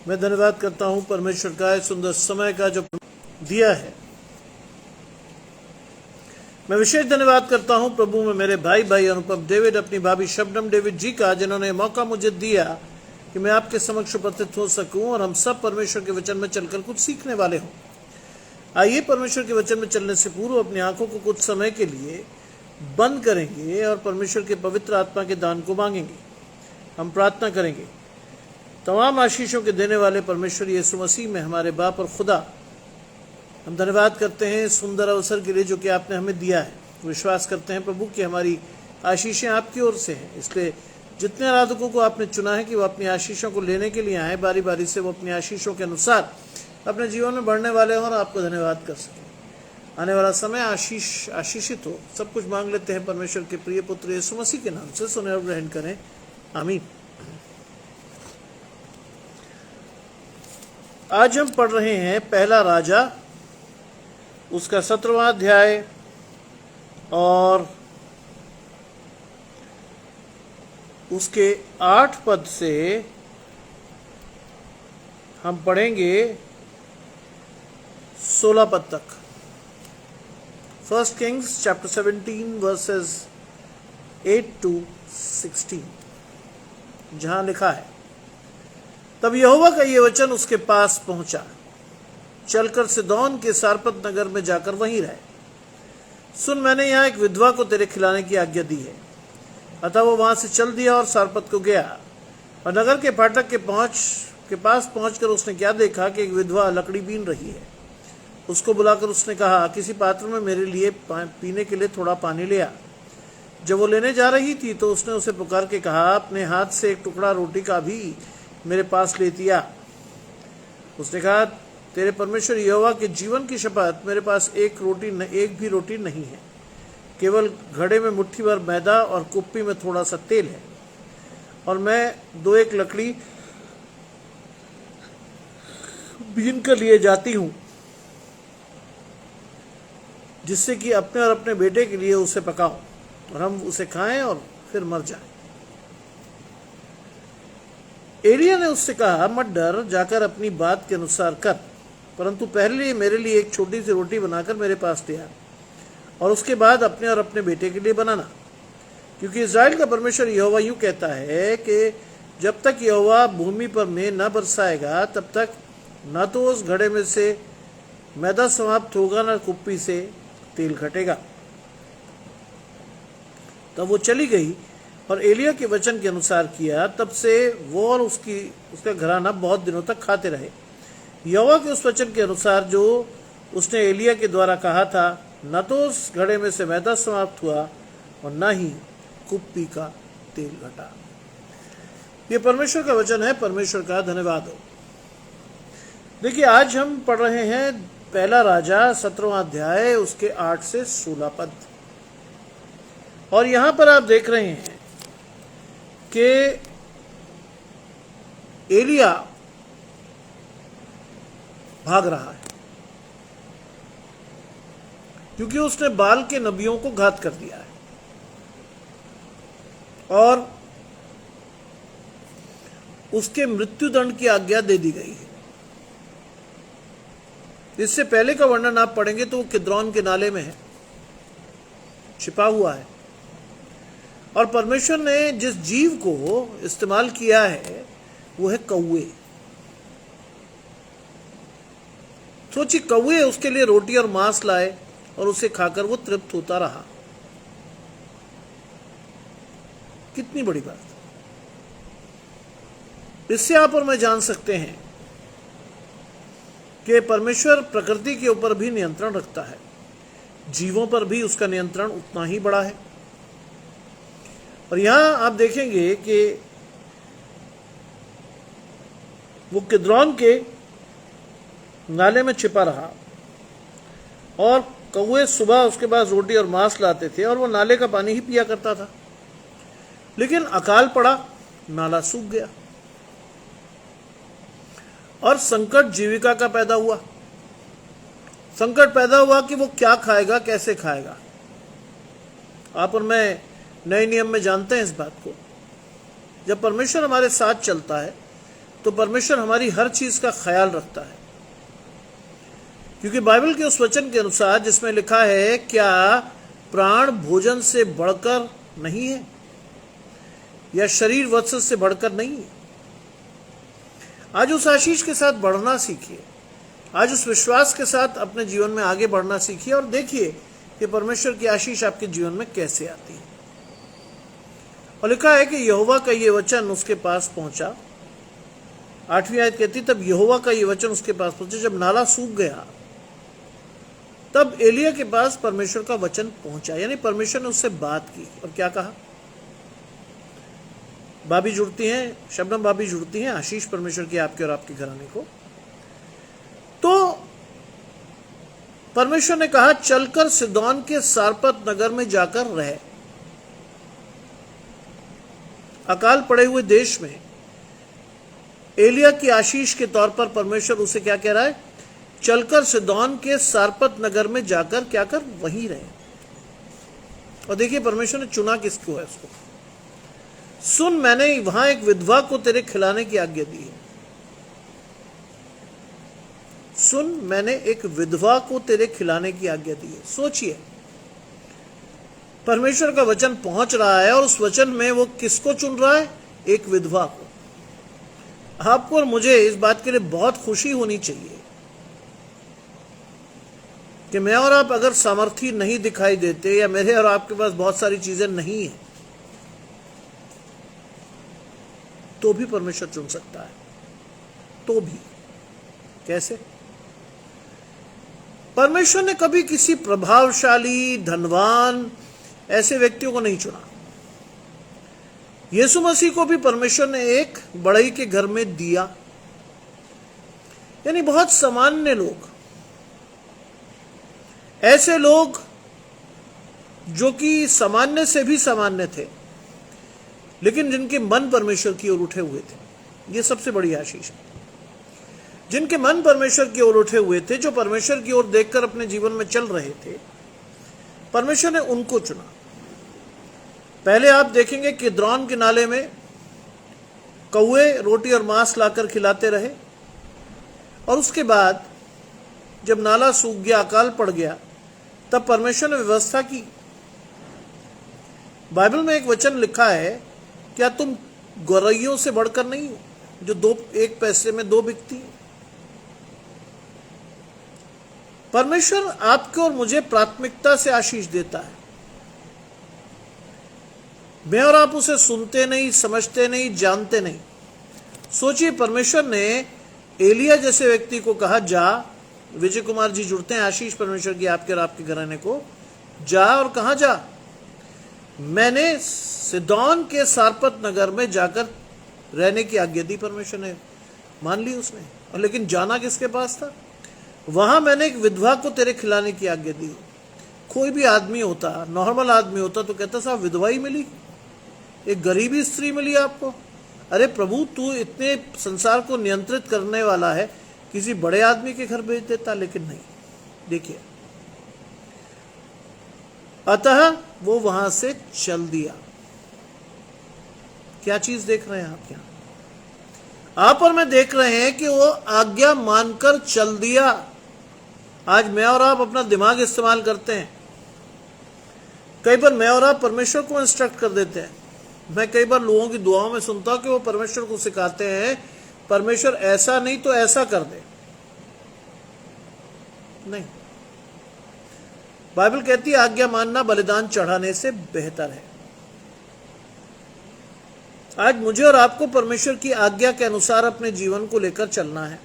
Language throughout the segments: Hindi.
मैं धन्यवाद करता हूं परमेश्वर का इस सुंदर समय का जो दिया है। मैं विशेष धन्यवाद करता हूं प्रभु में मेरे भाई अनुपम डेविड, अपनी भाभी शबनम डेविड जी का, जिन्होंने मौका मुझे दिया कि मैं आपके समक्ष उपस्थित हो सकूं और हम सब परमेश्वर के वचन में चलकर कुछ सीखने वाले हों। आइए परमेश्वर के वचन में चलने से पूर्व अपनी आंखों को कुछ समय के लिए बंद करेंगे और परमेश्वर के पवित्र आत्मा के दान को मांगेंगे। हम प्रार्थना करेंगे। तमाम आशीषों के देने वाले परमेश्वर यीशु मसीह में हमारे बाप और खुदा, हम धन्यवाद करते हैं इस सुंदर अवसर के लिए जो कि आपने हमें दिया है। विश्वास करते हैं प्रभु कि हमारी आशीषें आपकी ओर से हैं, इसलिए जितने आराधकों को आपने चुना है कि वो अपनी आशीषों को लेने के लिए आए, बारी बारी से वो अपनी आशीषों के अनुसार अपने जीवन में बढ़ने वाले हों और आपको धन्यवाद कर सकें। आने वाला समय आशीषित हो। सब कुछ मांग लेते हैं परमेश्वर के प्रिय पुत्र यीशु मसीह के नाम से। सुने और ग्रहण करें, आमीन। आज हम पढ़ रहे हैं पहला राजा, उसका 17वां अध्याय, और उसके 8 पद से हम पढ़ेंगे 16 पद तक। 1 Kings chapter 17 verses 8 to 16, जहां लिखा है, तब यहोवा का ये वचन उसके पास पहुंचा, चलकर सिदोन के सारपत नगर में जाकर वहीं रहे। सुन, मैंने यहाँ एक विधवा को तेरे खिलाने की आज्ञा दी है। अतः वो वहां से चल दिया और सारपत को गया, और नगर के फाटक के पास पहुंचकर उसने क्या देखा कि एक विधवा लकड़ी बीन रही है। उसको बुलाकर उसने कहा, किसी पात्र में मेरे लिए पीने के लिए थोड़ा पानी ले आ। जब वो लेने जा रही थी तो उसने उसे पुकार के कहा, अपने हाथ से एक टुकड़ा रोटी का भी मेरे पास लेती आ। उसने कहा, तेरे परमेश्वर यहोवा के जीवन की शपथ, मेरे पास एक भी रोटी नहीं है, केवल घड़े में मुट्ठी भर मैदा और कुप्पी में थोड़ा सा तेल है, और मैं 2-1 लकड़ी बीन कर लिए जाती हूँ, जिससे कि अपने और अपने बेटे के लिए उसे पकाऊं और हम उसे खाएं और फिर मर जाएं। एलिया ने उससे कहा, मत डर, जाकर अपनी बात के अनुसार कर, परंतु पहले मेरे लिए एक छोटी सी रोटी बनाकर मेरे पास ले आ, और उसके बाद अपने और अपने बेटे के लिए बनाना, क्योंकि इस्राएल का परमेश्वर यहोवा यूं कहता है कि जब तक यहोवा भूमि पर में न बरसाएगा तब तक न तो उस घड़े में से मैदा समाप्त होगा, न कुप्पी से तेल घटेगा। तब वो चली गई और एलिया के वचन के अनुसार किया। तब से वो और उसका घराना बहुत दिनों तक खाते रहे, यहोवा के उस वचन के अनुसार जो उसने एलिया के द्वारा कहा था। न तो उस घड़े में से मैदा समाप्त हुआ और न ही कुप्पी का तेल घटा। ये परमेश्वर का वचन है। परमेश्वर का धन्यवाद हो। देखिए, आज हम पढ़ रहे हैं पहला राजा 17वां अध्याय, उसके 8 से 16 पद, और यहां पर आप देख रहे हैं कि एलिया भाग रहा है, क्योंकि उसने बाल के नबियों को घात कर दिया है, और उसके मृत्युदंड की आज्ञा दे दी गई है। इससे पहले का वर्णन आप पढ़ेंगे तो वो किद्रोन के नाले में है, छिपा हुआ है, और परमेश्वर ने जिस जीव को इस्तेमाल किया है वो है कौवे। सोचिए, कौवे उसके लिए रोटी और मांस लाए और उसे खाकर वो तृप्त होता रहा। कितनी बड़ी बात। इससे आप और मैं जान सकते हैं कि परमेश्वर प्रकृति के ऊपर भी नियंत्रण रखता है, जीवों पर भी उसका नियंत्रण उतना ही बड़ा है। और यहां आप देखेंगे कि वो किद्रोन के नाले में छिपा रहा, और कौवे सुबह उसके पास रोटी और मांस लाते थे, और वो नाले का पानी ही पिया करता था। लेकिन अकाल पड़ा, नाला सूख गया, और संकट जीविका का पैदा हुआ। संकट पैदा हुआ कि वो क्या खाएगा, कैसे खाएगा। आप और मैं नए नियम में जानते हैं इस बात को। जब परमेश्वर हमारे साथ चलता है तो परमेश्वर हमारी हर चीज का ख्याल रखता है, क्योंकि बाइबल के उस वचन के अनुसार जिसमें लिखा है, क्या प्राण भोजन से बढ़कर नहीं है या शरीर वस्त्र से बढ़कर नहीं है। आज उस आशीष के साथ बढ़ना सीखिए, आज उस विश्वास के साथ अपने जीवन में आगे बढ़ना सीखिए और देखिए कि परमेश्वर की आशीष आपके जीवन में कैसे आती है। और लिखा है कि यहोवा का ये वचन उसके पास पहुंचा। 8वीं आयत कहती, तब यहोवा का ये वचन उसके पास पहुंचा, जब नाला सूख गया तब एलिया के पास परमेश्वर का वचन पहुंचा, यानी परमेश्वर ने उससे बात की और क्या कहा। भाभी जुड़ती हैं, शबनम भाभी जुड़ती हैं, आशीष परमेश्वर की आपके और आपके घराने को। तो परमेश्वर ने कहा, चलकर सिदोन के सारपत नगर में जाकर रहे। अकाल पड़े हुए देश में एलिया की आशीष के तौर पर परमेश्वर उसे क्या कह रहा है, चलकर सिदोन के सारपत नगर में जाकर क्या कर, वहीं रहे। और देखिए परमेश्वर ने चुना किसको है, उसको। सुन, मैंने वहां एक विधवा को तेरे खिलाने की आज्ञा दी है। सुन, मैंने एक विधवा को तेरे खिलाने की आज्ञा दी है। सोचिए, परमेश्वर का वचन पहुंच रहा है और उस वचन में वो किसको चुन रहा है, एक विधवा को। आपको और मुझे इस बात के लिए बहुत खुशी होनी चाहिए कि मैं और आप अगर सामर्थी नहीं दिखाई देते या मेरे और आपके पास बहुत सारी चीजें नहीं है, तो भी परमेश्वर चुन सकता है। तो भी कैसे? परमेश्वर ने कभी किसी प्रभावशाली, धनवान ऐसे व्यक्तियों को नहीं चुना। यीशु मसीह को भी परमेश्वर ने एक बड़ई के घर में दिया, यानी बहुत सामान्य लोग, ऐसे लोग जो कि सामान्य से भी सामान्य थे, लेकिन जिनके मन परमेश्वर की ओर उठे हुए थे। यह सबसे बड़ी आशीष है, जिनके मन परमेश्वर की ओर उठे हुए थे, जो परमेश्वर की ओर देखकर अपने जीवन में चल रहे थे, परमेश्वर ने उनको चुना। पहले आप देखेंगे कि किद्रोन के नाले में कौवे रोटी और मांस लाकर खिलाते रहे, और उसके बाद जब नाला सूख गया, अकाल पड़ गया, तब परमेश्वर ने व्यवस्था की। बाइबल में एक वचन लिखा है, क्या तुम गौरैयों से बढ़कर नहीं हो, जो एक पैसे में 2 बिकती है। परमेश्वर आपको और मुझे प्राथमिकता से आशीष देता है। मैं और आप उसे सुनते नहीं, समझते नहीं, जानते नहीं। सोचिए, परमेश्वर ने एलिया जैसे व्यक्ति को कहा, जा। विजय कुमार जी जुड़ते हैं, आशीष परमेश्वर की आपके और आपके घराने को। जा, और कहां जा? मैंने सिदोन के सारपत नगर में जाकर रहने की आज्ञा दी। परमेश्वर ने मान ली उसने, और लेकिन जाना किसके पास था? वहां मैंने एक विधवा को तेरे खिलाने की आज्ञा दी। कोई भी आदमी होता, नॉर्मल आदमी होता, तो कहता साहब विधवा ही मिली, एक गरीबी स्त्री मिली आपको। अरे प्रभु, तू इतने संसार को नियंत्रित करने वाला है, किसी बड़े आदमी के घर भेज देता, लेकिन नहीं। देखिए, अतः वो वहां से चल दिया। क्या चीज देख रहे हैं आप यहां? आप और मैं देख रहे हैं कि वो आज्ञा मानकर चल दिया। आज मैं और आप अपना दिमाग इस्तेमाल करते हैं। कई बार मैं और आप परमेश्वर को इंस्ट्रक्ट कर देते हैं। मैं कई बार लोगों की दुआओं में सुनता हूं कि वो परमेश्वर को सिखाते हैं, परमेश्वर ऐसा नहीं तो ऐसा कर दे। नहीं, बाइबल कहती है आज्ञा मानना बलिदान चढ़ाने से बेहतर है। आज मुझे और आपको परमेश्वर की आज्ञा के अनुसार अपने जीवन को लेकर चलना है।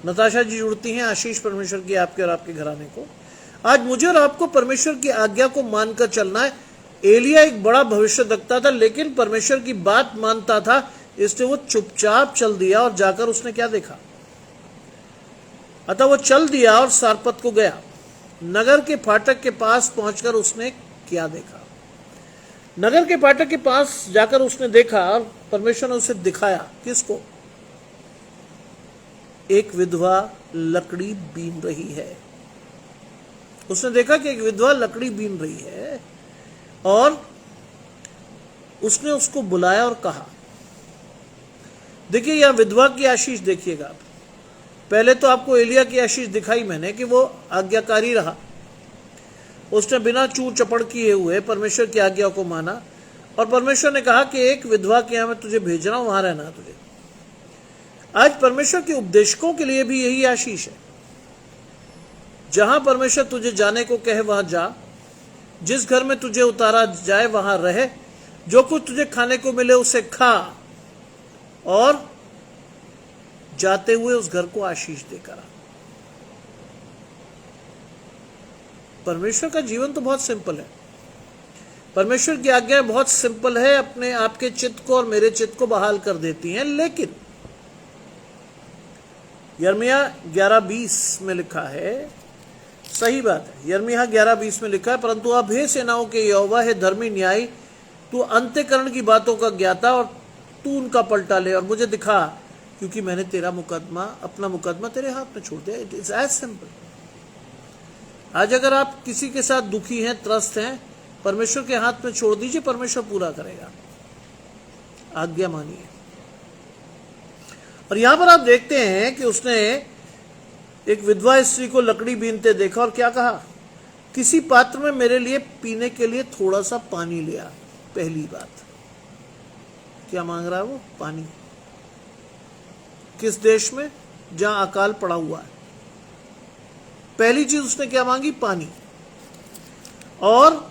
नताशा जी जुड़ती हैं, आशीष परमेश्वर की आपके और आपके घराने को। आज मुझे और आपको परमेश्वर की आज्ञा को मानकर चलना है। एलिया एक बड़ा भविष्यद्वक्ता था, लेकिन परमेश्वर की बात मानता था, इसलिए वो चुपचाप चल दिया। और जाकर उसने क्या देखा? अतः वो चल दिया और सारपत को गया। नगर के फाटक के पास पहुंचकर उसने क्या देखा? नगर के फाटक के पास जाकर उसने देखा, और परमेश्वर ने उसे दिखाया। किसको? एक विधवा लकड़ी बीन रही है। उसने देखा कि एक विधवा लकड़ी बीन रही है, और उसने उसको बुलाया और कहा। देखिए यह विधवा की आशीष देखिएगा आप। पहले तो आपको एलिया की आशीष दिखाई मैंने कि वो आज्ञाकारी रहा, उसने बिना चूर चपड़ किए हुए परमेश्वर की आज्ञा को माना, और परमेश्वर ने कहा कि एक विधवा के यहां मैं तुझे भेज रहा हूं, वहां रहना तुझे। आज परमेश्वर के उपदेशकों के लिए भी यही आशीष है। जहां परमेश्वर तुझे जाने को कहे वहां जा, जिस घर में तुझे उतारा जाए वहां रहे, जो कुछ तुझे खाने को मिले उसे खा, और जाते हुए उस घर को आशीष देकर आ। परमेश्वर का जीवन तो बहुत सिंपल है, परमेश्वर की आज्ञा बहुत सिंपल है, अपने आपके चित्त को और मेरे चित्त को बहाल कर देती हैं। लेकिन यिर्मयाह 11:20 में लिखा है, सही बात है, यिर्मयाह 11:20 में लिखा है, परंतु अब हे सेनाओं के यहोवा है धर्मी न्यायी, तू अंत्यकरण की बातों का ज्ञाता, और तू उनका पलटा ले और मुझे दिखा, क्योंकि मैंने तेरा मुकदमा, अपना मुकदमा तेरे हाथ में छोड़ दिया। It is as simple. आज अगर आप किसी के साथ दुखी हैं, त्रस्त हैं, परमेश्वर के हाथ में छोड़ दीजिए, परमेश्वर पूरा करेगा। आज्ञा मानिए। और यहां पर आप देखते हैं कि उसने एक विधवा स्त्री को लकड़ी बीनते देखा और क्या कहा, किसी पात्र में मेरे लिए पीने के लिए थोड़ा सा पानी ले आ। पहली बात क्या मांग रहा है वो? पानी। किस देश में? जहां अकाल पड़ा हुआ है। पहली चीज उसने क्या मांगी? पानी। और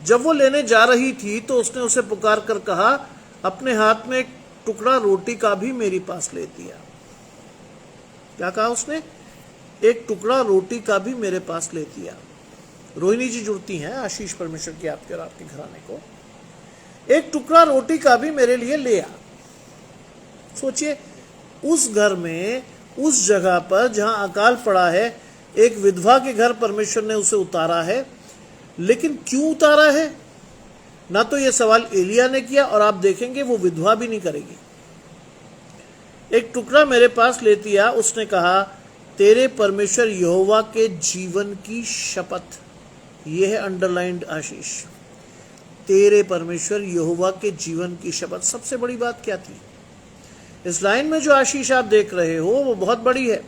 जब वो लेने जा रही थी तो उसने उसे पुकार कर कहा, अपने हाथ में एक टुकड़ा रोटी का भी मेरे पास ले दिया। क्या कहा उसने? एक टुकड़ा रोटी का भी मेरे पास ले दिया। रोहिणी जी जुड़ती हैं, आशीष परमेश्वर की आपके और आपके घराने को। एक टुकड़ा रोटी का भी मेरे लिए ले आ। सोचिए, उस घर में, उस जगह पर जहां अकाल पड़ा है, एक विधवा के घर परमेश्वर ने उसे उतारा है। लेकिन क्यों उतारा है? ना तो यह सवाल एलिया ने किया, और आप देखेंगे वो विधवा भी नहीं करेगी। एक टुकड़ा मेरे पास लेती आ, उसने कहा, तेरे परमेश्वर यहोवा के जीवन की शपथ। यह है अंडरलाइंड आशीष, तेरे परमेश्वर यहोवा के जीवन की शपथ। सबसे बड़ी बात क्या थी इस लाइन में? जो आशीष आप देख रहे हो वो बहुत बड़ी है।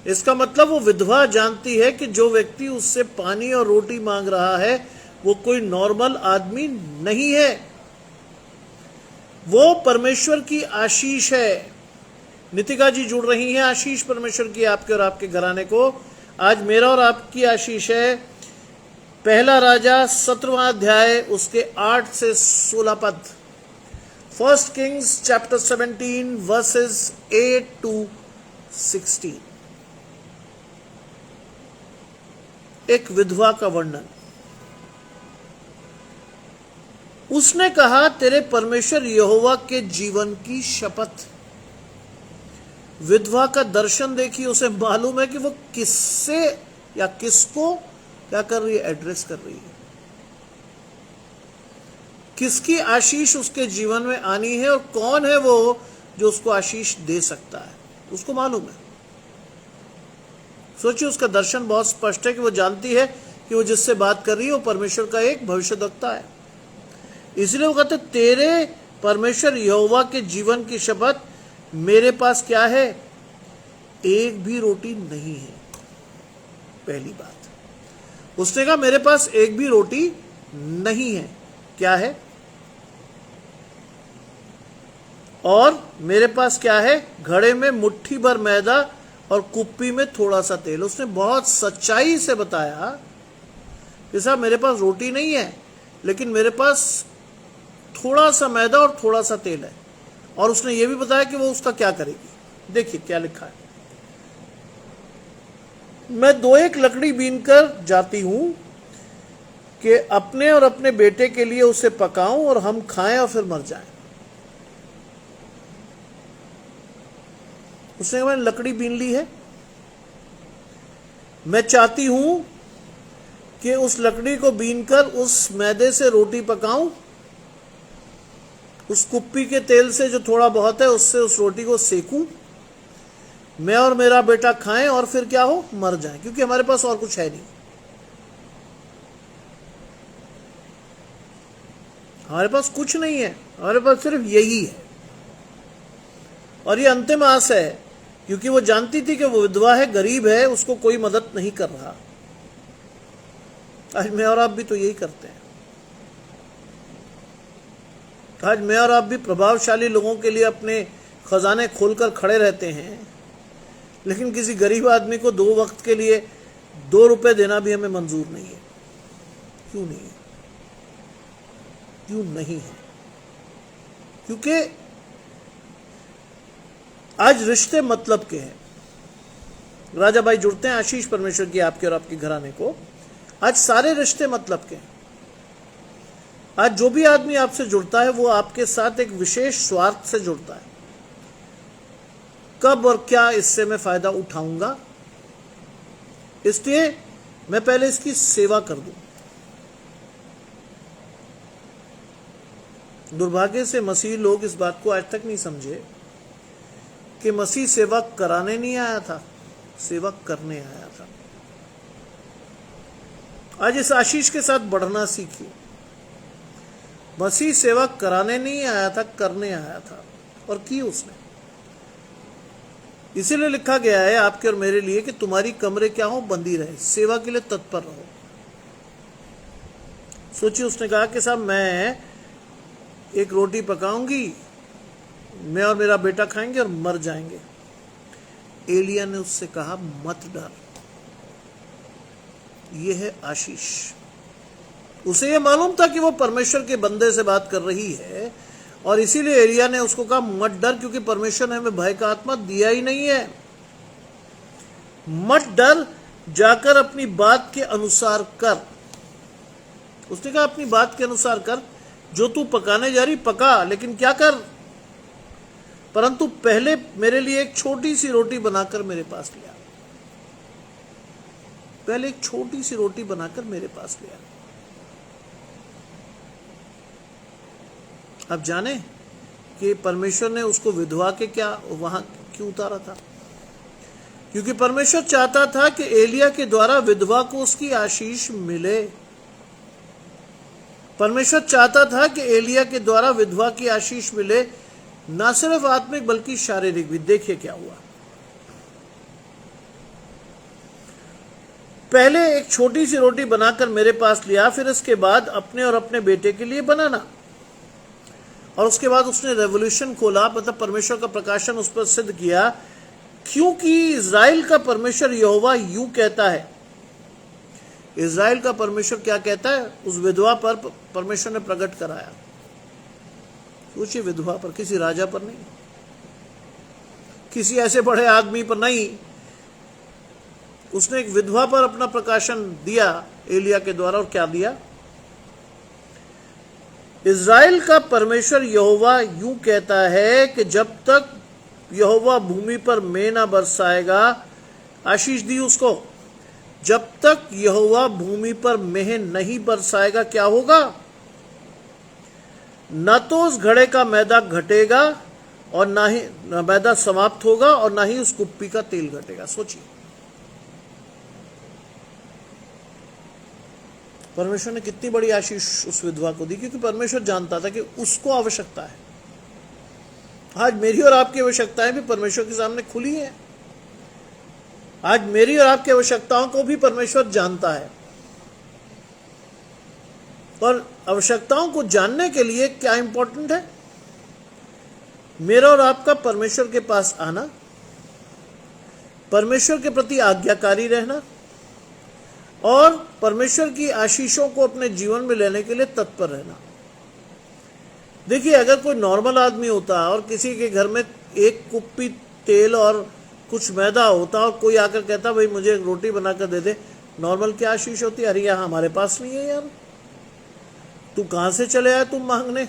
इसका मतलब वो विधवा जानती है कि जो व्यक्ति उससे पानी और रोटी मांग रहा है वो कोई नॉर्मल आदमी नहीं है, वो परमेश्वर की आशीष है। नितिका जी जुड़ रही हैं, आशीष परमेश्वर की आपके और आपके घराने को। आज मेरा और आपकी आशीष है पहला राजा 17वां अध्याय उसके 8 से 16 पद। 1 Kings chapter 17 verses 8 to 16। एक विधवा का वर्णन। उसने कहा, तेरे परमेश्वर यहोवा के जीवन की शपथ। विधवा का दर्शन देखिए, उसे मालूम है कि वो किससे या किसको क्या कर रही है? एड्रेस कर रही है। किसकी आशीष उसके जीवन में आनी है और कौन है वो जो उसको आशीष दे सकता है, उसको मालूम है। सोचिए, उसका दर्शन बहुत स्पष्ट है कि वो जानती है कि वो जिससे बात कर रही है वो परमेश्वर का एक भविष्यद्वक्ता है। इसलिए वो कहते, तेरे परमेश्वर यहोवा के जीवन की शपथ, मेरे पास क्या है? एक भी रोटी नहीं है। पहली बात उसने कहा, मेरे पास एक भी रोटी नहीं है। क्या है? और मेरे पास क्या है? घड़े में मुट्ठी भर मैदा और कुप्पी में थोड़ा सा तेल। उसने बहुत सच्चाई से बताया कि साहब मेरे पास रोटी नहीं है, लेकिन मेरे पास थोड़ा सा मैदा और थोड़ा सा तेल है। और उसने ये भी बताया कि वो उसका क्या करेगी। देखिए क्या लिखा है, मैं 2-1 लकड़ी बीनकर जाती हूं कि अपने और अपने बेटे के लिए उसे पकाऊं और हम खाएं और फिर मर जाएं। उसने कहा, मैंने लकड़ी बीन ली है, मैं चाहती हूं कि उस लकड़ी को बीनकर उस मैदे से रोटी पकाऊं, उस कुप्पी के तेल से जो थोड़ा बहुत है उससे उस रोटी को सेकूं, मैं और मेरा बेटा खाएं और फिर क्या हो? मर जाएं, क्योंकि हमारे पास और कुछ है नहीं। हमारे पास कुछ नहीं है, हमारे पास सिर्फ यही है। और ये अंतिम आस है, क्योंकि वो जानती थी कि वो विधवा है, गरीब है, उसको कोई मदद नहीं कर रहा। आज मैं और आप भी तो यही करते हैं। आज मैं और आप भी प्रभावशाली लोगों के लिए अपने खजाने खोलकर खड़े रहते हैं, लेकिन किसी गरीब आदमी को 2 वक्त के लिए 2 रुपए देना भी हमें मंजूर नहीं है। क्यों नहीं है? क्यों नहीं है? क्योंकि आज रिश्ते मतलब के हैं। राजा भाई जुड़ते हैं, आशीष परमेश्वर की आपके और आपके घराने को। आज सारे रिश्ते मतलब के हैं। आज जो भी आदमी आपसे जुड़ता है वो आपके साथ एक विशेष स्वार्थ से जुड़ता है। कब और क्या इससे मैं फायदा उठाऊंगा, इसलिए मैं पहले इसकी सेवा कर दूं। दुर्भाग्य से मसीह लोग इस बात को आज तक नहीं समझे कि मसीह सेवा कराने नहीं आया था, सेवा करने आया था। आज इस आशीष के साथ बढ़ना सीखिए। मसीह सेवा कराने नहीं आया था, करने आया था, और की उसने। इसीलिए लिखा गया है आपके और मेरे लिए कि तुम्हारी कमरे क्या हो, बंदी रहे, सेवा के लिए तत्पर रहो। सोचिए, उसने कहा कि साहब मैं एक रोटी पकाऊंगी, मैं और मेरा बेटा खाएंगे और मर जाएंगे। एलिया ने उससे कहा मत डर, यह है आशीष। उसे यह मालूम था कि वो परमेश्वर के बंदे से बात कर रही है, और इसीलिए एलिया ने उसको कहा मत डर, क्योंकि परमेश्वर ने हमें भय का आत्मा दिया ही नहीं है। मत डर, जाकर अपनी बात के अनुसार कर। उसने कहा अपनी बात के अनुसार कर, जो तू पकाने जा रही पका, लेकिन क्या कर, परंतु पहले मेरे लिए एक छोटी सी रोटी बनाकर मेरे पास ले आ। पहले एक छोटी सी रोटी बनाकर मेरे पास ले आ। अब जाने कि परमेश्वर ने उसको विधवा के क्या वहां क्यों उतारा था? क्योंकि परमेश्वर चाहता था कि एलिया के द्वारा विधवा को उसकी आशीष मिले। परमेश्वर चाहता था कि एलिया के द्वारा विधवा की आशीष मिले, ना सिर्फ आत्मिक बल्कि शारीरिक भी। देखिए क्या हुआ। पहले एक छोटी सी रोटी बनाकर मेरे पास लिया, फिर इसके बाद अपने और अपने बेटे के लिए बनाना। और उसके बाद उसने रेवोल्यूशन खोला, मतलब परमेश्वर का प्रकाशन उस पर सिद्ध किया, क्योंकि इज़राइल का परमेश्वर यहोवा यूं कहता है। इज़राइल का परमेश्वर क्या कहता है? उस विधवा पर परमेश्वर ने प्रकट कराया। सोचिए, विधवा पर, किसी राजा पर नहीं, किसी ऐसे बड़े आदमी पर नहीं, उसने एक विधवा पर अपना प्रकाशन दिया एलिया के द्वारा। और क्या दिया? इज़राइल का परमेश्वर यहोवा यूं कहता है कि जब तक यहोवा भूमि पर मेंह न बरसाएगा, आशीष दी उसको, जब तक यहोवा भूमि पर मेंह नहीं बरसाएगा क्या होगा? न तो उस घड़े का मैदा घटेगा, और ना ही मैदा समाप्त होगा, और ना ही उस कुप्पी का तेल घटेगा। सोचिए, परमेश्वर ने कितनी बड़ी आशीष उस विधवा को दी, क्योंकि परमेश्वर जानता था कि उसको आवश्यकता है। आज मेरी और आपकी आवश्यकताएं भी परमेश्वर के सामने खुली हैं। आज मेरी और आपकी आवश्यकताओं को भी परमेश्वर जानता है। और आवश्यकताओं को जानने के लिए क्या इंपॉर्टेंट है? मेरा और आपका परमेश्वर के पास आना, परमेश्वर के प्रति आज्ञाकारी रहना, और परमेश्वर की आशीषों को अपने जीवन में लेने के लिए तत्पर रहना। देखिए, अगर कोई नॉर्मल आदमी होता और किसी के घर में एक कुप्पी तेल और कुछ मैदा होता और कोई आकर कहता भाई मुझे एक रोटी बनाकर दे दे, नॉर्मल क्या आशीष होती? अरे यहाँ हमारे पास नहीं है यार, तू कहां से चले आया तुम मांगने?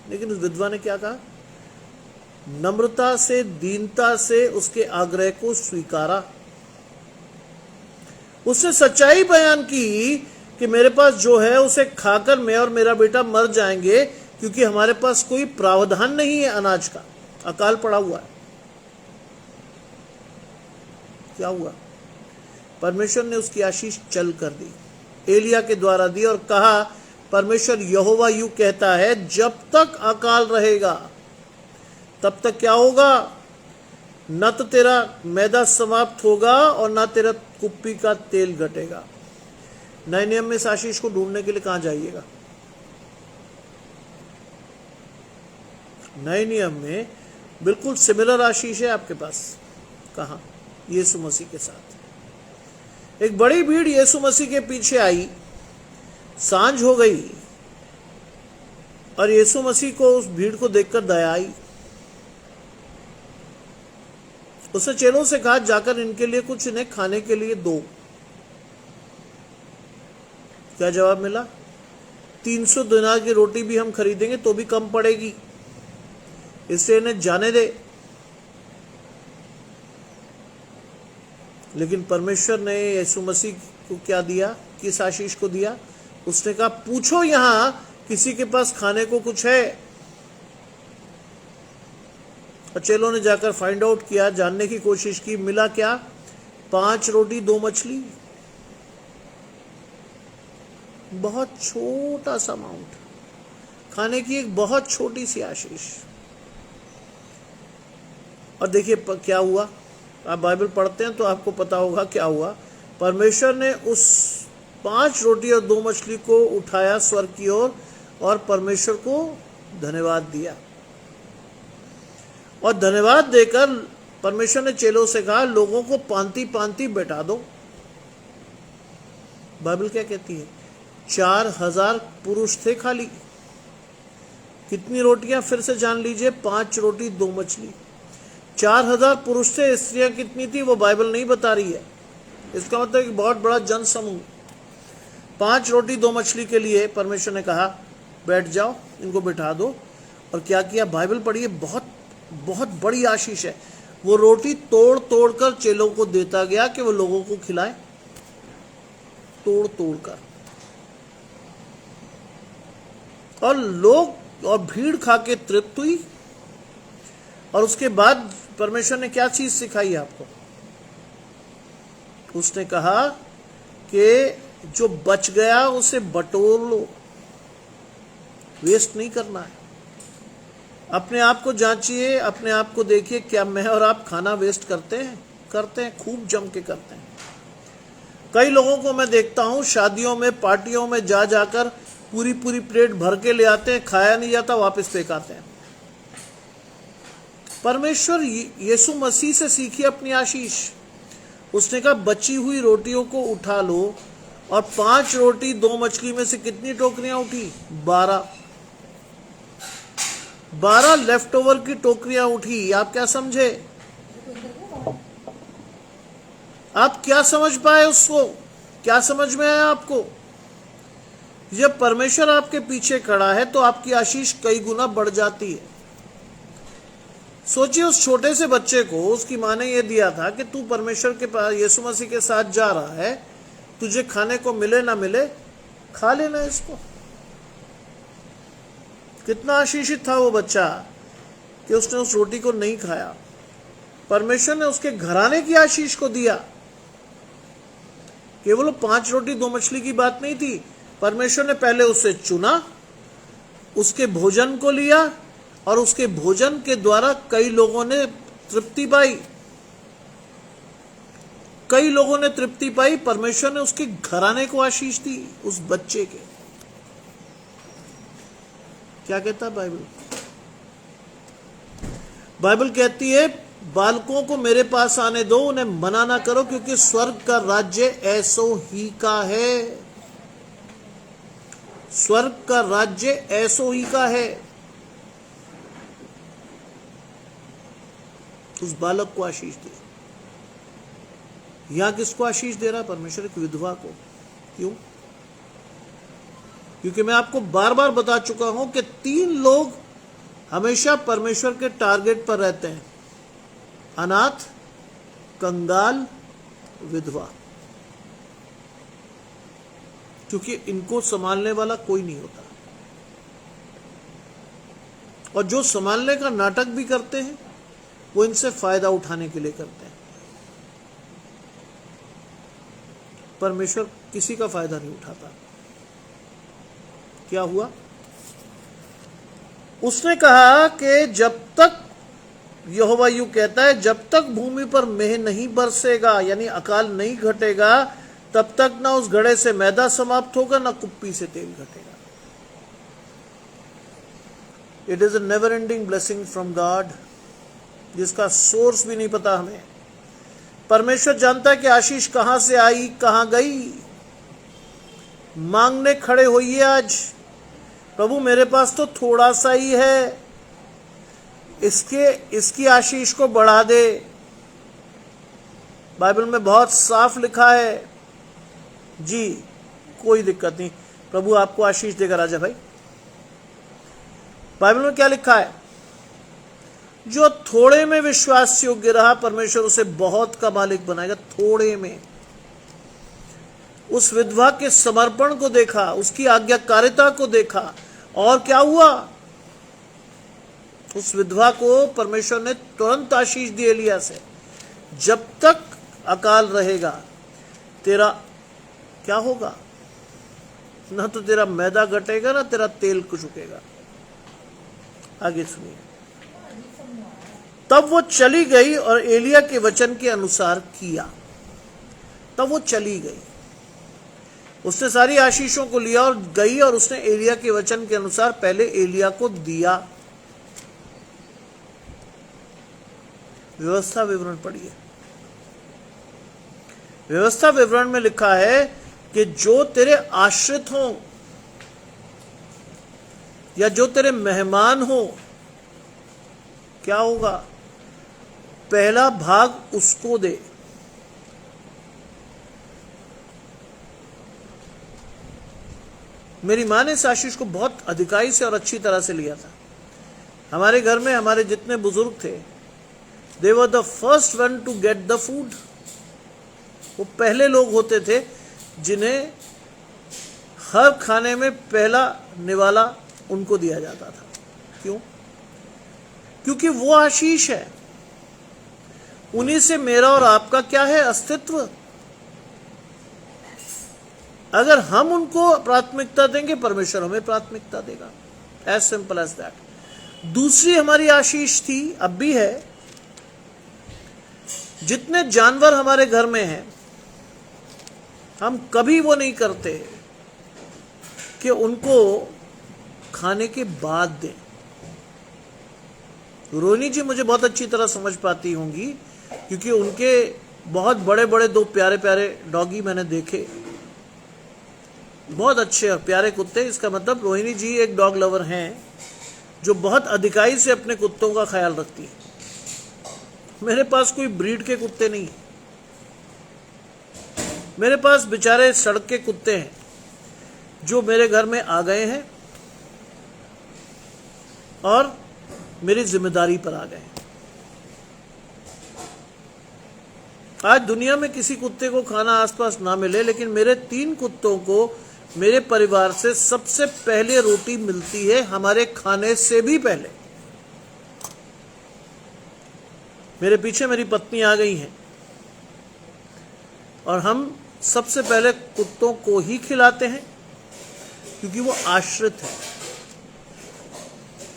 लेकिन उस विधवा ने क्या कहा? नम्रता से, दीनता से उसके आग्रह को स्वीकारा। उसने सच्चाई बयान की कि मेरे पास जो है उसे खाकर मैं और मेरा बेटा मर जाएंगे, क्योंकि हमारे पास कोई प्रावधान नहीं है अनाज का, अकाल पड़ा हुआ है। क्या हुआ? परमेश्वर ने उसकी आशीष चल कर दी, एलिया के द्वारा दी, और कहा परमेश्वर यहोवा यूं कहता है, जब तक अकाल रहेगा तब तक क्या होगा? न तो तेरा मैदा समाप्त होगा और न तेरा कुप्पी का तेल घटेगा। नए नियम में इस आशीष को ढूंढने के लिए कहां जाइएगा? नए नियम में बिल्कुल सिमिलर आशीष है आपके पास। कहां? यीशु मसीह के साथ। एक बड़ी भीड़ यीशु मसीह के पीछे आई, सांझ हो गई और यीशु मसीह को उस भीड़ को देखकर दया आई। उसने चेलों से कहा, जाकर इनके लिए कुछ इन्हें खाने के लिए दो। क्या जवाब मिला? 300 दिनार की रोटी भी हम खरीदेंगे तो भी कम पड़ेगी, इसलिए इन्हें जाने दे। लेकिन परमेश्वर ने यीशु मसीह को क्या दिया? किस आशीष को दिया? उसने कहा, पूछो यहां किसी के पास खाने को कुछ है? और चेलों ने जाकर फाइंड आउट किया, जानने की कोशिश की। मिला क्या? 5 रोटी 2 मछली। बहुत छोटा सा अमाउंट, खाने की एक बहुत छोटी सी आशीष। और देखिए क्या हुआ। आप बाइबल पढ़ते हैं तो आपको पता होगा क्या हुआ। परमेश्वर ने उस 5 रोटी और 2 मछली को उठाया स्वर्ग की ओर और परमेश्वर को धन्यवाद दिया। और धन्यवाद देकर परमेश्वर ने चेलों से कहा, लोगों को पांति पांति बैठा दो। बाइबल क्या कहती है? 4000 पुरुष थे खाली। कितनी रोटियां? फिर से जान लीजिए, 5 रोटी 2 मछली। 4000 पुरुष थे। स्त्रियां कितनी थी वो बाइबल नहीं बता रही है। इसका मतलब एक बहुत बड़ा जन समूह। 5 रोटी 2 मछली के लिए परमेश्वर ने कहा, बैठ जाओ, इनको बिठा दो। और क्या किया? बाइबल पढ़िए, बहुत बहुत बड़ी आशीष है। वो रोटी तोड़ तोड़ कर चेलों को देता गया कि वो लोगों को खिलाए, तोड़ तोड़ कर। और लोग और भीड़ खा के तृप्त हुई। और उसके बाद परमेश्वर ने क्या चीज सिखाई आपको? उसने कहा कि जो बच गया उसे बटोर लो, वेस्ट नहीं करना है। अपने आप को जांचिए, अपने आप को देखिए, क्या मैं और आप खाना वेस्ट करते हैं? करते हैं, खूब जम के करते हैं। कई लोगों को मैं देखता हूं, शादियों में, पार्टियों में जा जाकर पूरी पूरी प्लेट भर के ले आते हैं, खाया नहीं जाता, वापस फेंक आते हैं। परमेश्वर यीशु मसीह से सीखिए अपनी आशीष। उसने कहा, बची हुई रोटियों को उठा लो। और 5 रोटी 2 मछली में से कितनी टोकरियां उठी? 12 लेफ्ट ओवर की टोकरियां उठी। आप क्या समझे? आप क्या समझ पाए उसको? क्या समझ में आया आपको? जब परमेश्वर आपके पीछे खड़ा है तो आपकी आशीष कई गुना बढ़ जाती है। सोचिए, उस छोटे से बच्चे को उसकी माँ ने यह दिया था कि तू परमेश्वर के पास, यीशु मसीह के साथ जा रहा है, तुझे खाने को मिले ना मिले, खा लेना इसको। कितना आशीषित था वो बच्चा कि उसने उस रोटी को नहीं खाया। परमेश्वर ने उसके घराने की आशीष को दिया। केवल 5 रोटी 2 मछली की बात नहीं थी। परमेश्वर ने पहले उसे चुना, उसके भोजन को लिया और उसके भोजन के द्वारा कई लोगों ने तृप्ति पाई। कई लोगों ने तृप्ति पाई। परमेश्वर ने उसके घराने को आशीष दी, उस बच्चे के। क्या कहता है बाइबल? बाइबल कहती है, बालकों को मेरे पास आने दो, उन्हें मना ना करो, क्योंकि स्वर्ग का राज्य ऐसो ही का है। स्वर्ग का राज्य ऐसो ही का है। उस बालक को आशीष दे। यहां किसको आशीष दे रहा? परमेश्वर एक विधवा को। क्यों? क्योंकि मैं आपको बार बार बता चुका हूं कि 3 लोग हमेशा परमेश्वर के टारगेट पर रहते हैं: अनाथ, कंगाल, विधवा। क्योंकि इनको संभालने वाला कोई नहीं होता। और जो संभालने का नाटक भी करते हैं वो इनसे फायदा उठाने के लिए करते हैं। परमेश्वर किसी का फायदा नहीं उठाता। क्या हुआ? उसने कहा कि जब तक, यहोवा यूं कहता है, जब तक भूमि पर मेह नहीं बरसेगा, यानी अकाल नहीं घटेगा, तब तक ना उस घड़े से मैदा समाप्त होगा, ना कुप्पी से तेल घटेगा। It is a never ending blessing from God, जिसका सोर्स भी नहीं पता हमें। परमेश्वर जानता है कि आशीष कहां से आई, कहां गई। मांगने खड़े होइए आज, प्रभु मेरे पास तो थोड़ा सा ही है, इसकी आशीष को बढ़ा दे। बाइबल में बहुत साफ लिखा है जी, कोई दिक्कत नहीं, प्रभु आपको आशीष देगा राजा भाई। बाइबल में क्या लिखा है? जो थोड़े में विश्वास योग्य रहा, परमेश्वर उसे बहुत का मालिक बनाएगा। थोड़े में उस विधवा के समर्पण को देखा, उसकी आज्ञाकारिता को देखा, और क्या हुआ? उस विधवा को परमेश्वर ने तुरंत आशीष दी एलिया से, जब तक अकाल रहेगा तेरा क्या होगा? ना तो तेरा मैदा घटेगा, ना तेरा तेल चुकेगा। आगे सुनिए। तब वो चली गई और एलिया के वचन के अनुसार किया। तब वो चली गई, उसने सारी आशीषों को लिया और गई, और उसने एलिया के वचन के अनुसार पहले एलिया को दिया। व्यवस्था विवरण पढ़िए। व्यवस्था विवरण में लिखा है कि जो तेरे आश्रित हो या जो तेरे मेहमान हो, क्या होगा? पहला भाग उसको दे। मेरी मां ने इस आशीष को बहुत अधिकाई से और अच्छी तरह से लिया था। हमारे घर में हमारे जितने बुजुर्ग थे, they were the first one to get the food। वो पहले लोग होते थे जिन्हें हर खाने में पहला निवाला उनको दिया जाता था। क्यों? क्योंकि वो आशीष है, उन्हीं से मेरा और आपका क्या है? अस्तित्व। अगर हम उनको प्राथमिकता देंगे, परमेश्वर हमें प्राथमिकता देगा। As simple as that. दूसरी हमारी आशीष थी, अब भी है, जितने जानवर हमारे घर में हैं, हम कभी वो नहीं करते कि उनको खाने के बाद दें। रोहिणी जी मुझे बहुत अच्छी तरह समझ पाती होंगी, क्योंकि उनके बहुत बड़े बड़े दो प्यारे प्यारे डॉगी मैंने देखे, बहुत अच्छे और प्यारे कुत्ते। इसका मतलब रोहिणी जी एक डॉग लवर हैं जो बहुत अधिकाई से अपने कुत्तों का ख्याल रखती है। मेरे पास कोई ब्रीड के कुत्ते नहीं, मेरे पास बेचारे सड़क के कुत्ते हैं जो मेरे घर में आ गए हैं और मेरी जिम्मेदारी पर आ गए हैं। आज दुनिया में किसी कुत्ते को खाना आसपास ना मिले, लेकिन मेरे 3 कुत्तों को मेरे परिवार से सबसे पहले रोटी मिलती है, हमारे खाने से भी पहले। मेरे पीछे मेरी पत्नी आ गई है और हम सबसे पहले कुत्तों को ही खिलाते हैं, क्योंकि वो आश्रित है,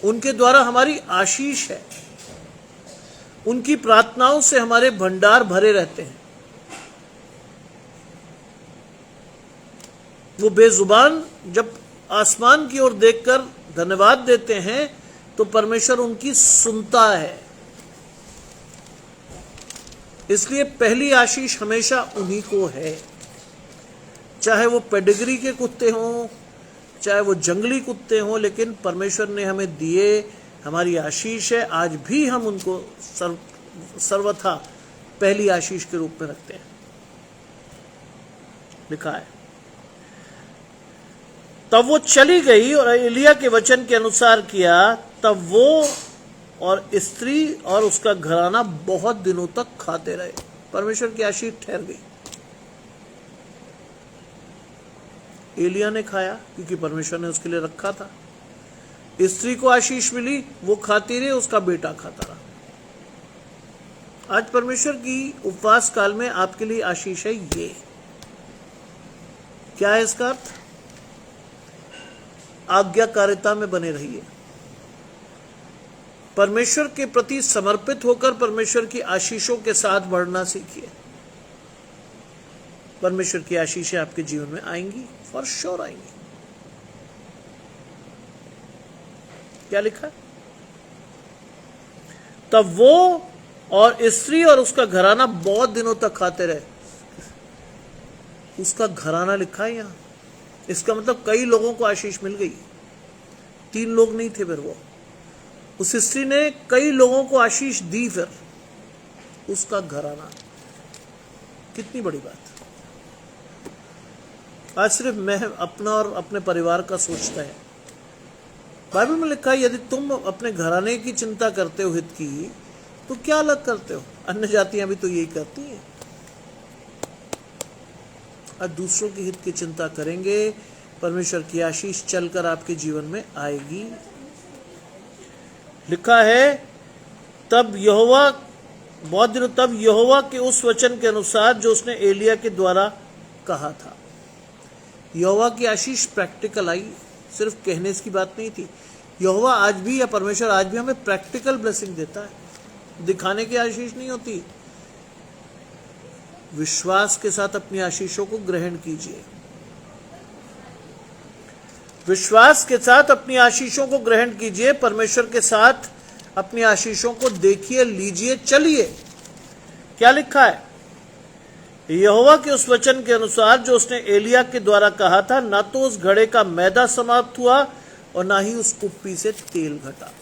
उनके द्वारा हमारी आशीष है, उनकी प्रार्थनाओं से हमारे भंडार भरे रहते हैं। वो बेजुबान जब आसमान की ओर देखकर धन्यवाद देते हैं तो परमेश्वर उनकी सुनता है। इसलिए पहली आशीष हमेशा उन्हीं को है, चाहे वो पेडिग्री के कुत्ते हों, चाहे वो जंगली कुत्ते हों, लेकिन परमेश्वर ने हमें दिए, हमारी आशीष है। आज भी हम उनको सर्वथा पहली आशीष के रूप में रखते हैं। लिखा है, तब वो चली गई और एलिया के वचन के अनुसार किया। तब वो और स्त्री और उसका घराना बहुत दिनों तक खाते रहे। परमेश्वर की आशीष ठहर गई। एलिया ने खाया क्योंकि परमेश्वर ने उसके लिए रखा था। स्त्री को आशीष मिली, वो खाती रही, उसका बेटा खाता रहा। आज परमेश्वर की उपवास काल में आपके लिए आशीष है। ये क्या है इसका अर्थ? आज्ञाकारिता में बने रहिए। परमेश्वर के प्रति समर्पित होकर परमेश्वर की आशीषों के साथ बढ़ना सीखिए। परमेश्वर की आशीषें आपके जीवन में आएंगी, फॉर श्योर आएंगी। क्या लिखा है? तब वो और स्त्री और उसका घराना बहुत दिनों तक खाते रहे। उसका घराना लिखा है यहां, इसका मतलब कई लोगों को आशीष मिल गई। 3 लोग नहीं थे फिर वो, उस स्त्री ने कई लोगों को आशीष दी। फिर उसका घराना, कितनी बड़ी बात। आज सिर्फ मैं अपना और अपने परिवार का सोचता है। बाइबल में लिखा है, यदि तुम अपने घराने की चिंता करते हो, हित की, तो क्या अलग करते हो? अन्य जातियां भी तो यही करती हैं। आज दूसरों के हित की चिंता करेंगे, परमेश्वर की आशीष चलकर आपके जीवन में आएगी। लिखा है, तब यहोवा बहुत दिनों तब यहोवा के उस वचन के अनुसार जो उसने एलिया के द्वारा कहा था। यहोवा की आशीष प्रैक्टिकल आई, सिर्फ कहने की बात नहीं थी। यहोवा आज भी, या परमेश्वर आज भी हमें प्रैक्टिकल ब्लेसिंग देता है, दिखाने की आशीष नहीं होती। विश्वास के साथ अपनी आशीषों को ग्रहण कीजिए। विश्वास के साथ अपनी आशीषों को ग्रहण कीजिए। परमेश्वर के साथ अपनी आशीषों को देखिए, लीजिए, चलिए। क्या लिखा है? यहोवा के उस वचन के अनुसार जो उसने एलिया के द्वारा कहा था, ना तो उस घड़े का मैदा समाप्त हुआ और ना ही उस कुप्पी से तेल घटा।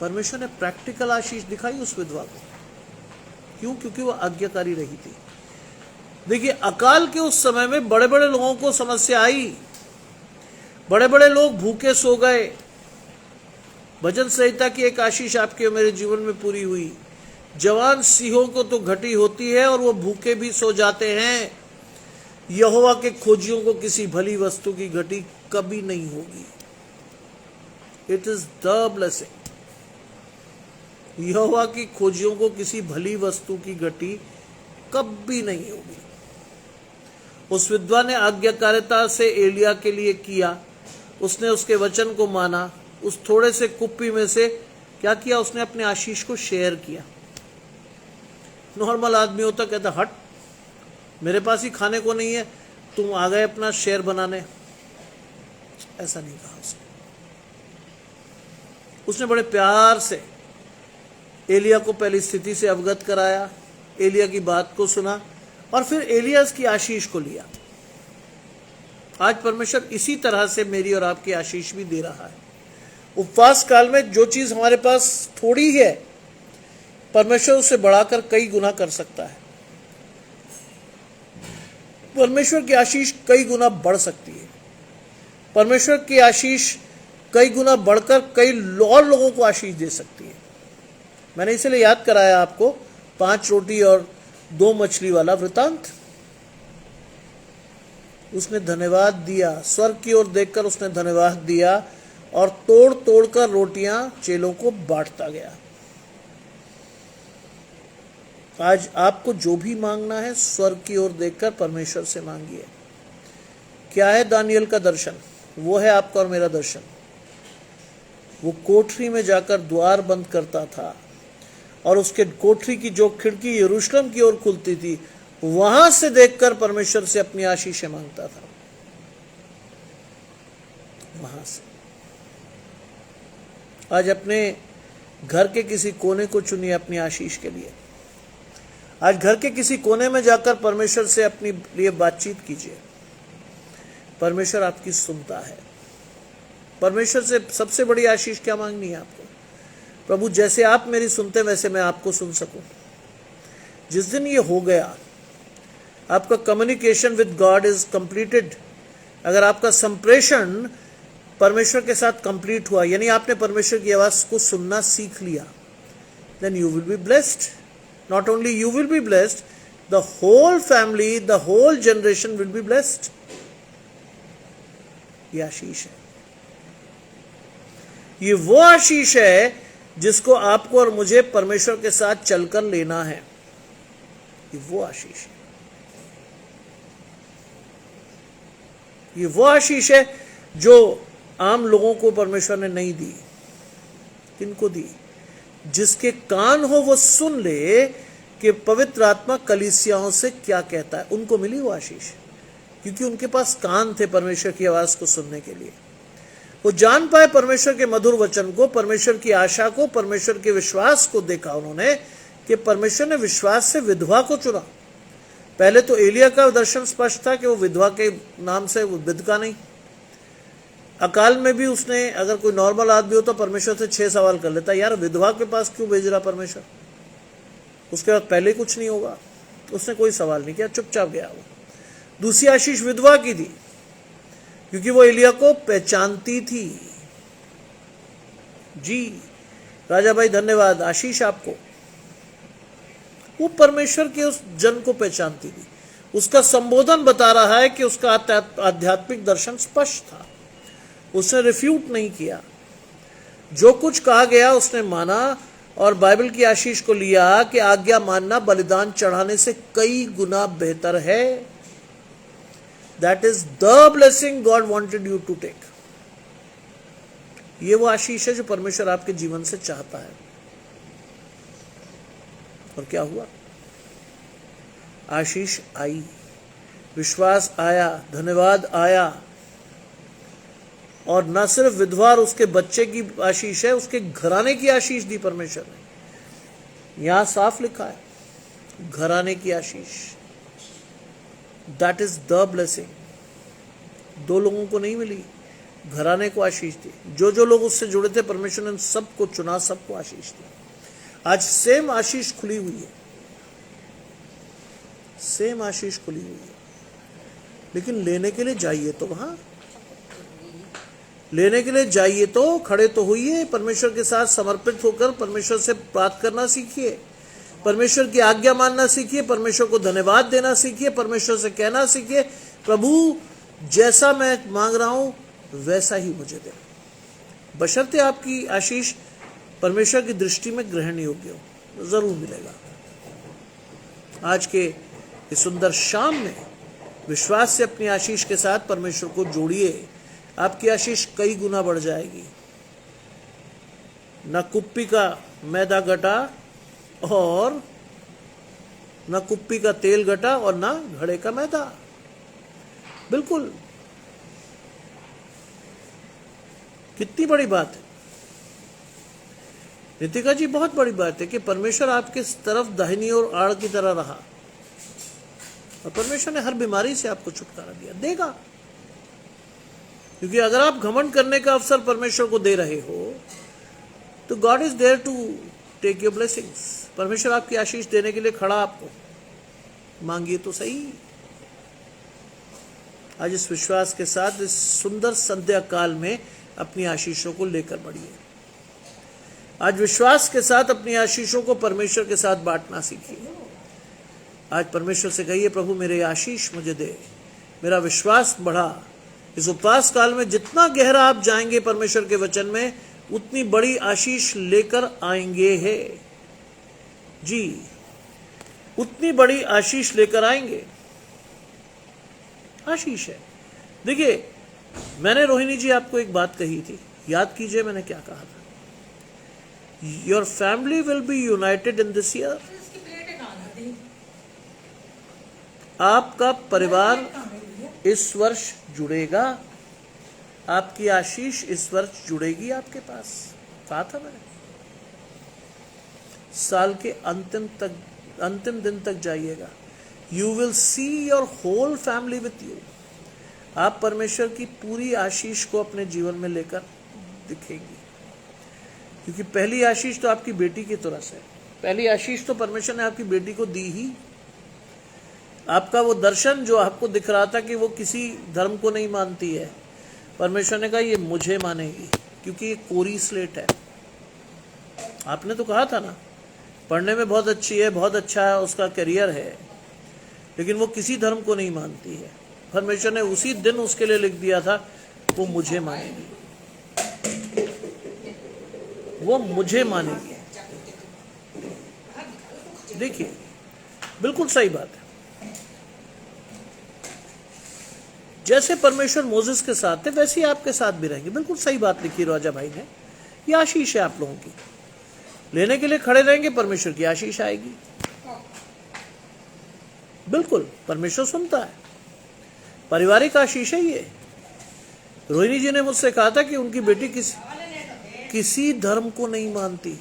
परमेश्वर ने प्रैक्टिकल आशीष दिखाई उस विधवा को। क्यों? क्योंकि वह आज्ञाकारी रही थी। देखिए, अकाल के उस समय में बड़े बड़े लोगों को समस्या आई, बड़े बड़े लोग भूखे सो गए। भजन संहिता की एक आशीष आपके और मेरे जीवन में पूरी हुई। जवान सिंहों को तो घटी होती है और वो भूखे भी सो जाते हैं। यहोवा के खोजियों को किसी भली वस्तु की घटी कभी नहीं होगी। It is the blessing. यहोवा की खोजियों को किसी भली वस्तु की घटी कभी नहीं होगी। उस विधवा ने आज्ञाकारिता से एलिया के लिए किया, उसने उसके वचन को माना। उस थोड़े से कुप्पी में से क्या किया? उसने अपने आशीष को शेयर किया। नॉर्मल आदमी होता, कहता हट, मेरे पास ही खाने को नहीं है, तुम आ गए अपना शेयर बनाने। ऐसा नहीं कहा उसने। उसने बड़े प्यार से एलिया को पहली स्थिति से अवगत कराया, एलिया की बात को सुना और फिर एलिया की आशीष को लिया। आज परमेश्वर इसी तरह से मेरी और आपकी आशीष भी दे रहा है। उपवास काल में जो चीज हमारे पास थोड़ी है, परमेश्वर उसे बढ़ाकर कई गुना कर सकता है। परमेश्वर की आशीष कई गुना बढ़ सकती है। परमेश्वर की आशीष कई गुना बढ़कर कई और लोगों को आशीष दे सकती है। मैंने इसलिए याद कराया आपको 5 रोटी और 2 मछली वाला वृतांत। उसने धन्यवाद दिया, स्वर्ग की ओर देखकर उसने धन्यवाद दिया और तोड़ तोड़कर रोटियां चेलों को बांटता गया। आज आपको जो भी मांगना है, स्वर्ग की ओर देखकर परमेश्वर से मांगिए। क्या है दानियल का दर्शन? वो है आपका और मेरा दर्शन। वो कोठरी में जाकर द्वार बंद करता था और उसके कोठरी की जो खिड़की यरूशलेम की ओर खुलती थी, वहां से देखकर परमेश्वर से अपनी आशीषें मांगता था। वहां से। आज अपने घर के किसी कोने को चुनिए अपनी आशीष के लिए। आज घर के किसी कोने में जाकर परमेश्वर से अपनी लिए बातचीत कीजिए। परमेश्वर आपकी सुनता है। परमेश्वर से सबसे बड़ी आशीष क्या मांगनी है आपको? प्रभु, जैसे आप मेरी सुनते वैसे मैं आपको सुन सकूं। जिस दिन ये हो गया, आपका communication with God is completed. अगर आपका संप्रेषण परमेश्वर के साथ कंप्लीट हुआ, यानी आपने परमेश्वर की आवाज को सुनना सीख लिया, then you will be blessed. Not only you will be blessed, the whole family, the whole generation will be blessed. ये आशीष है। ये वो आशीष है जिसको आपको और मुझे परमेश्वर के साथ चलकर लेना है। ये वो आशीष है। ये वो आशीष है जो आम लोगों को परमेश्वर ने नहीं दी। किनको दी? जिसके कान हो वो सुन ले कि पवित्र आत्मा कलीसियाओं से क्या कहता है, उनको मिली वो आशीष, क्योंकि उनके पास कान थे परमेश्वर की आवाज को सुनने के लिए। वो जान पाए परमेश्वर के मधुर वचन को, परमेश्वर की आशा को, परमेश्वर के विश्वास को देखा उन्होंने कि परमेश्वर ने विश्वास से विधवा को चुना। पहले तो एलिया का दर्शन स्पष्ट था कि वो विधवा के नाम से वो बिदका नहीं। अकाल में भी उसने, अगर कोई नॉर्मल आदमी हो तो परमेश्वर से 6 सवाल कर लेता, यार विधवा के पास क्यों भेज रहा परमेश्वर, उसके बाद पहले कुछ नहीं होगा। उसने कोई सवाल नहीं किया, चुपचाप गया वो। दूसरी आशीष विधवा की थी, क्योंकि वो एलिया को पहचानती थी। जी राजा भाई धन्यवाद, आशीष आपको। वो परमेश्वर के उस जन को पहचानती थी। उसका संबोधन बता रहा है कि उसका आध्यात्मिक दर्शन स्पष्ट था, उसने रिफ्यूट नहीं किया। जो कुछ कहा गया उसने माना और बाइबल की आशीष को लिया कि आज्ञा मानना बलिदान चढ़ाने से कई गुना बेहतर है। That is the blessing God wanted you to take. ये वो आशीष है जो परमेश्वर आपके जीवन से चाहता है। और क्या हुआ? आशीष आई, विश्वास आया, धन्यवाद आया। और न सिर्फ विधवा और उसके बच्चे की आशीष है, उसके घराने की आशीष दी परमेश्वर ने। यहां साफ लिखा है घराने की आशीष। That is the blessing. 2 लोगों को नहीं मिली, घराने को आशीष दी। जो लोग उससे जुड़े थे परमेश्वर ने सबको चुना, सबको आशीष दी। आज सेम आशीष खुली हुई है, सेम आशीष खुली हुई है, लेकिन लेने के लिए जाइए तो वहां, लेने के लिए जाइए तो खड़े तो होइए, परमेश्वर के साथ समर्पित होकर परमेश्वर से बात करना सीखिए, परमेश्वर की आज्ञा मानना सीखिए, परमेश्वर को धन्यवाद देना सीखिए, परमेश्वर से कहना सीखिए, प्रभु जैसा मैं मांग रहा हूं वैसा ही मुझे दे, बशर्ते आपकी आशीष परमेश्वर की दृष्टि में ग्रहण योग्य हो, जरूर मिलेगा। आज के इस सुंदर शाम में विश्वास से अपनी आशीष के साथ परमेश्वर को जोड़िए, आपकी आशीष कई गुना बढ़ जाएगी। न कुप्पी का मैदा घटा और न कुप्पी का तेल घटा और न घड़े का मैदा। बिल्कुल, कितनी बड़ी बात है नितिका जी, बहुत बड़ी बात है कि परमेश्वर आपके तरफ दाहिनी ओर आड़ की तरह रहा और परमेश्वर ने हर बीमारी से आपको छुटकारा दिया, देगा। क्योंकि अगर आप घमंड करने का अवसर परमेश्वर को दे रहे हो तो God is there to take your blessings. परमेश्वर आपकी आशीष देने के लिए खड़ा, आपको मांगिए तो सही। आज इस विश्वास के साथ इस सुंदर संध्या काल में अपनी आशीषों को लेकर बढ़िए। आज विश्वास के साथ अपनी आशीषों को परमेश्वर के साथ बांटना सीखिए। आज परमेश्वर से कहिए, प्रभु मेरे आशीष मुझे दे, मेरा विश्वास बढ़ा। इस उपवास काल में जितना गहरा आप जाएंगे परमेश्वर के वचन में, उतनी बड़ी आशीष लेकर आएंगे है जी, उतनी बड़ी आशीष लेकर आएंगे। आशीष है। देखिए, मैंने रोहिणी जी आपको एक बात कही थी, याद कीजिए मैंने क्या कहा था। Your family will be united in this year. आपका परिवार इस वर्ष जुड़ेगा, आपकी आशीष इस वर्ष जुड़ेगी आपके पास। कहा था मैंने, साल के अंतिम दिन तक जाइएगा। You will see your whole family with you. आप परमेश्वर की पूरी आशीष को अपने जीवन में लेकर दिखेंगी। क्योंकि पहली आशीष तो आपकी बेटी की तरह से, पहली आशीष तो परमेश्वर ने आपकी बेटी को दी ही। आपका वो दर्शन जो आपको दिख रहा था कि वो किसी धर्म को नहीं मानती है, परमेश्वर ने कहा ये मुझे मानेगी, क्योंकि ये कोरी स्लेट है। आपने तो कहा था ना, पढ़ने में बहुत अच्छी है, बहुत अच्छा है, उसका करियर है, लेकिन वो किसी धर्म को नहीं मानती है। परमेश्वर ने उसी दिन उसके लिए लिख दिया था, वो मुझे मानेगी, वो मुझे मानेगी। देखिए, बिल्कुल सही बात है। जैसे परमेश्वर मोसेस के साथ थे वैसे ही आपके साथ भी रहेंगे। बिल्कुल सही बात लिखी राजा भाई ने। ये आशीष है आप लोगों की। लेने के लिए खड़े रहेंगे, परमेश्वर की आशीष आएगी। बिल्कुल परमेश्वर सुनता है। पारिवारिक आशीष है ये। रोहिणी जी ने मुझसे कहा था कि उनकी बेटी किसी धर्म को नहीं मानती।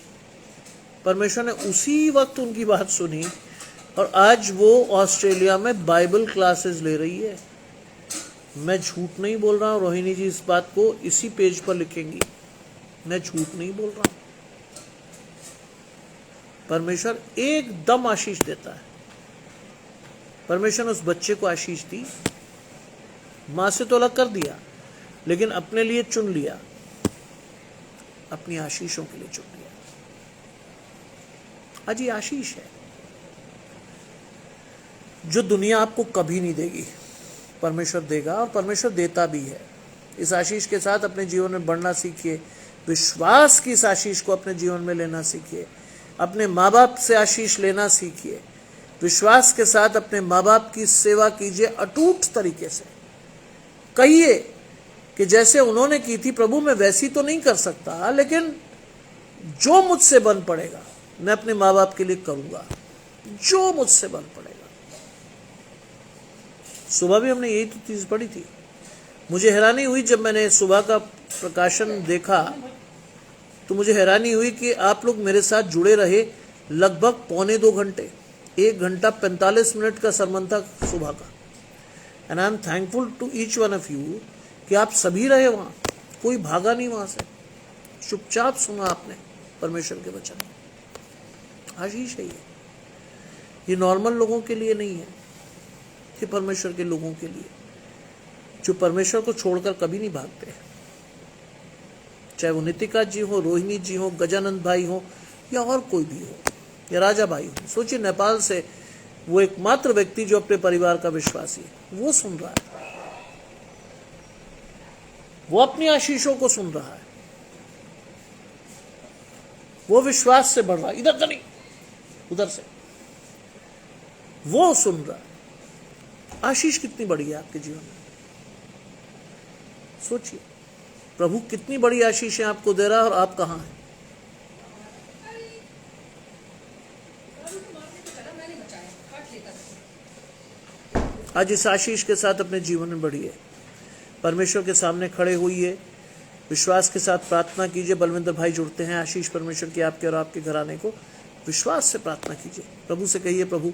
परमेश्वर ने उसी वक्त उनकी बात सुनी और आज वो ऑस्ट्रेलिया में बाइबल क्लासेस ले रही है। मैं झूठ नहीं बोल रहा हूं। रोहिणी जी इस बात को इसी पेज पर लिखेंगी। मैं झूठ नहीं बोल रहा हूं। परमेश्वर एकदम आशीष देता है। परमेश्वर ने उस बच्चे को आशीष दी। मां से तो अलग कर दिया, लेकिन अपने लिए चुन लिया, अपनी आशीषों के लिए चुन लिया। आज ये आशीष है जो दुनिया आपको कभी नहीं देगी, परमेश्वर देगा और परमेश्वर देता भी है। इस आशीष के साथ अपने जीवन में बढ़ना सीखिए। विश्वास की इस आशीष को अपने जीवन में लेना सीखिए। अपने माँ बाप से आशीष लेना सीखिए। विश्वास के साथ अपने माँ बाप की सेवा कीजिए अटूट तरीके से। कहिए कि जैसे उन्होंने की थी, प्रभु मैं वैसी तो नहीं कर सकता, लेकिन जो मुझसे बन पड़ेगा मैं अपने माँ बाप के लिए करूंगा, जो मुझसे बन पड़ेगा। सुबह भी हमने यही तो चीज पढ़ी थी। मुझे हैरानी हुई जब मैंने सुबह का प्रकाशन देखा, तो मुझे हैरानी हुई कि आप लोग मेरे साथ जुड़े रहे लगभग 1.25 घंटे। 1 घंटा 45 मिनट का सरमन था सुबह का। And I am thankful to each one of you कि आप सभी रहे वहां, कोई भागा नहीं वहां से, चुपचाप सुना आपने परमेश्वर के वचन। आशीष है ये नॉर्मल लोगों के लिए नहीं है, ये परमेश्वर के लोगों के लिए जो परमेश्वर को छोड़कर कभी नहीं भागते। चाहे वो नितिका जी हो, रोहिणी जी हो, गजानंद भाई हो, या और कोई भी हो, या राजा भाई हो। सोचिए नेपाल से वो एकमात्र व्यक्ति जो अपने परिवार का विश्वासी है, वो सुन रहा है, वो अपनी आशीषों को सुन रहा है, वो विश्वास से बढ़ रहा है, इधर से नहीं उधर से, वो सुन रहा है। आशीष कितनी बड़ी है आपके जीवन में, सोचिए। प्रभु कितनी बड़ी आशीषें आपको दे रहा है और आप कहां हैं। आज इस आशीष के साथ अपने जीवन में बढ़िए। परमेश्वर के सामने खड़े होइए, विश्वास के साथ प्रार्थना कीजिए। बलविंदर भाई जुड़ते हैं। आशीष परमेश्वर की आपके और आपके घराने को। विश्वास से प्रार्थना कीजिए। प्रभु से कहिए, प्रभु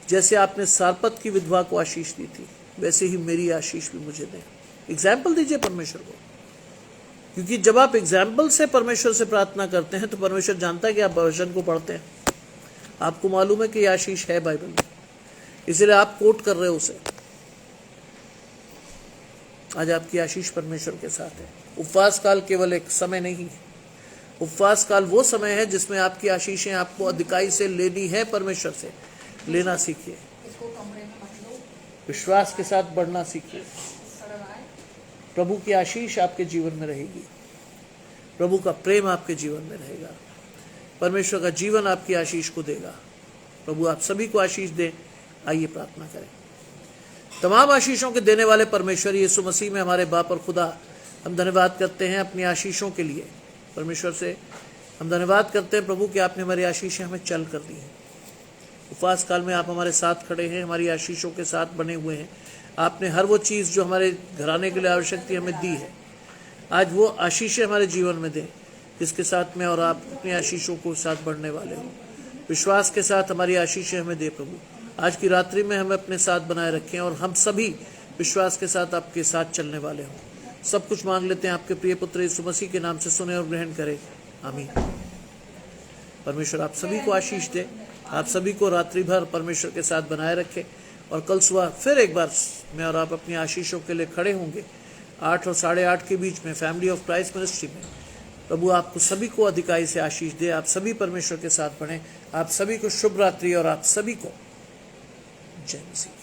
जैसे आपने सारपत की विधवा को आशीष दी थी, वैसे ही मेरी आशीष भी मुझे दें। एग्जाम्पल दीजिए परमेश्वर को, क्योंकि जब आप एग्जाम्पल से परमेश्वर से प्रार्थना करते हैं तो परमेश्वर जानता है कि आप वचन को पढ़ते हैं, आपको मालूम है कि यह आशीष है बाइबल में, इसलिए आप कोट कर रहे हो उसे। आज आपकी आशीष परमेश्वर के साथ है। उपवास काल केवल एक समय नहीं है, उपवास काल वो समय है जिसमें आपकी आशीषें आपको अधिकाई से लेनी है, परमेश्वर से लेना सीखिए। विश्वास के साथ बढ़ना सीखिए। प्रभु की आशीष आपके जीवन में रहेगी, प्रभु का प्रेम आपके जीवन में रहेगा, परमेश्वर का जीवन आपकी आशीष को देगा। प्रभु आप सभी को आशीष दे। आइए प्रार्थना करें। तमाम आशीषों के देने वाले परमेश्वर यीशु मसीह में हमारे बाप और खुदा, हम धन्यवाद करते हैं अपनी आशीषों के लिए। परमेश्वर से हम धन्यवाद करते हैं प्रभु कि आपने हमारी आशीषें हमें चल कर दी हैं। उपवास काल में आप हमारे साथ खड़े हैं, हमारी आशीषों के साथ बने हुए हैं। आपने हर वो चीज़ जो हमारे घराने के लिए आवश्यक थी हमें दी है। आज वो आशीषें हमारे जीवन में दें जिसके साथ में और आप अपनी आशीषों को साथ बढ़ने वाले हो। विश्वास के साथ हमारी आशीषें हमें दे प्रभु। आज की रात्रि में हमें अपने साथ बनाए रखें और हम सभी विश्वास के साथ आपके साथ चलने वाले हों। सब कुछ मांग लेते हैं आपके प्रिय पुत्र यीशु मसीह के नाम से, सुने और ग्रहण करें। आमीन। परमेश्वर आप सभी को आशीष दे, आप सभी को रात्रि भर परमेश्वर के साथ बनाए रखे और कल सुबह फिर एक बार मैं और आप अपनी आशीषों के लिए खड़े होंगे 8 और 8:30 के बीच में फैमिली ऑफ क्राइस्ट मिनिस्ट्री में। प्रभु आपको सभी को अधिकाई से आशीष दे। आप सभी परमेश्वर के साथ बने। आप सभी को शुभ रात्रि और आप सभी को जय मसीह।